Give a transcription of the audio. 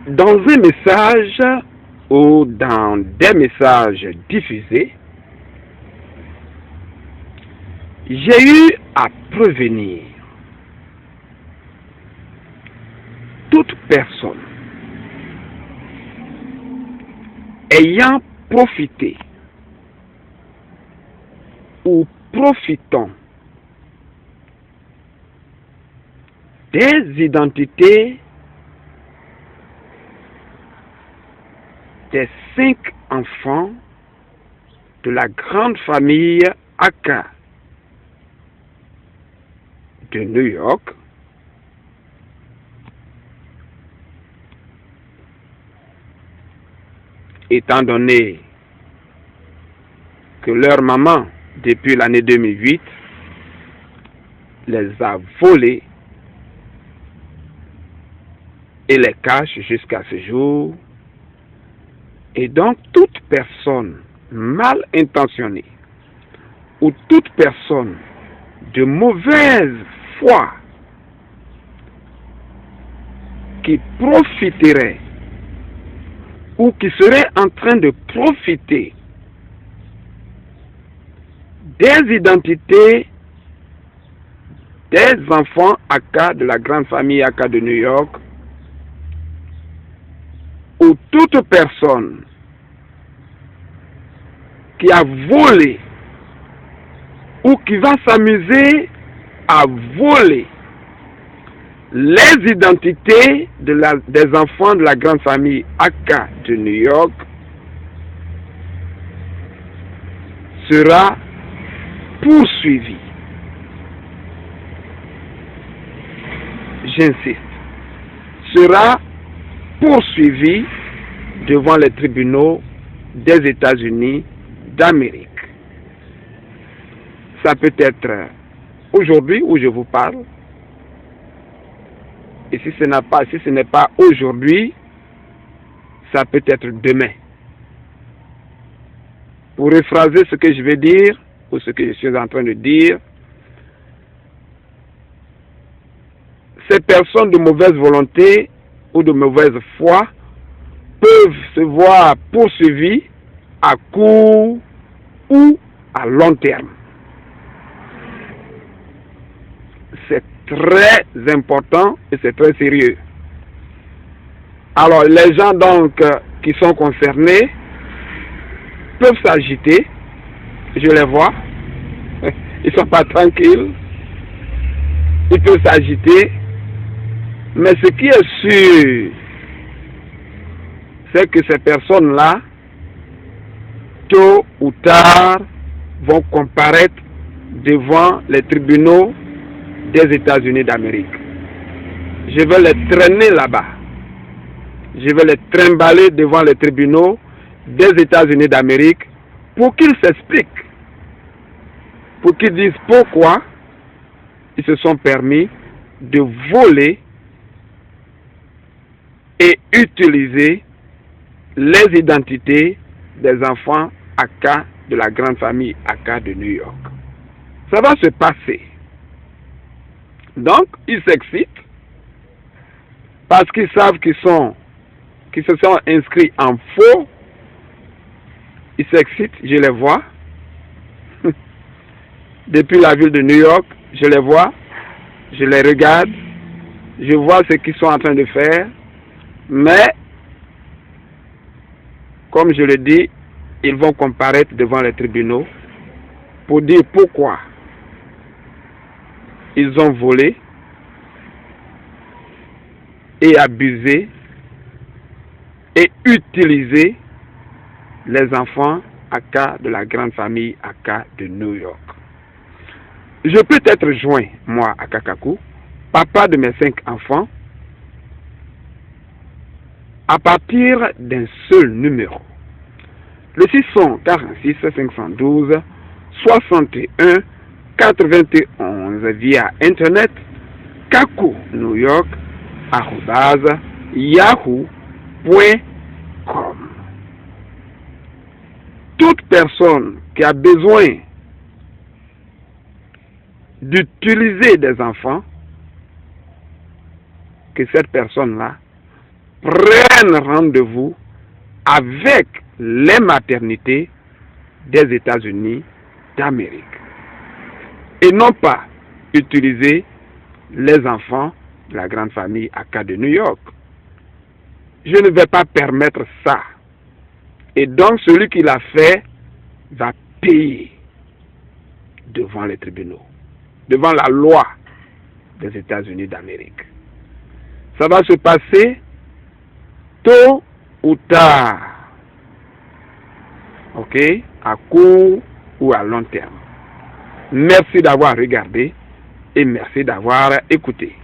Dans un message ou dans des messages diffusés, j'ai eu à prévenir toute personne ayant profité ou profitant des identités des 5 enfants de la grande famille Aka de New York, étant donné que leur maman, depuis l'année 2008, les a volés et les cache jusqu'à ce jour. Et donc, toute personne mal intentionnée ou toute personne de mauvaise foi qui profiterait ou qui serait en train de profiter des identités des enfants Aka de la grande famille Aka de New York, ou toute personne qui a volé ou qui va s'amuser à voler les identités des enfants de la grande famille Aka de New York sera poursuivi. J'insiste, sera poursuivi devant les tribunaux des États-Unis d'Amérique. Ça peut être aujourd'hui où je vous parle, et si ce n'est pas aujourd'hui, ça peut être demain. Pour rephraser ce que je vais dire, ou ce que je suis en train de dire, ces personnes de mauvaise volonté ou de mauvaise foi peuvent se voir poursuivis à court ou à long terme. C'est très important et c'est très sérieux. Alors les gens donc qui sont concernés peuvent s'agiter, je les vois, ils ne sont pas tranquilles, ils peuvent s'agiter, mais ce qui est sûr, c'est que ces personnes-là, tôt ou tard, vont comparaître devant les tribunaux des États-Unis d'Amérique. Je vais les traîner là-bas. Je vais les trimballer devant les tribunaux des États-Unis d'Amérique pour qu'ils s'expliquent, pour qu'ils disent pourquoi ils se sont permis de voler et utiliser les identités des enfants Aka de la grande famille Aka de New York. Ça va se passer. Donc, ils s'excitent parce qu'ils savent qu'ils se sont inscrits en faux. Ils s'excitent, je les vois. Depuis la ville de New York, je les vois, je les regarde, je vois ce qu'ils sont en train de faire. Mais, comme je le dis, ils vont comparaître devant les tribunaux pour dire pourquoi ils ont volé et abusé et utilisé les enfants Aka de la grande famille Aka de New York. Je peux être joint, moi, à Kakaku, papa de mes 5 enfants, à partir d'un seul numéro. Le 646 512 61 91 via internet kaku New York @yahoo.com. Toute personne qui a besoin d'utiliser des enfants, que cette personne-là prennent rendez-vous avec les maternités des États-Unis d'Amérique et non pas utiliser les enfants de la grande famille ACA de New York. Je ne vais pas permettre ça. Et donc celui qui l'a fait va payer devant les tribunaux, devant la loi des États-Unis d'Amérique. Ça va se passer tôt ou tard, ok, à court ou à long terme. Merci d'avoir regardé et merci d'avoir écouté.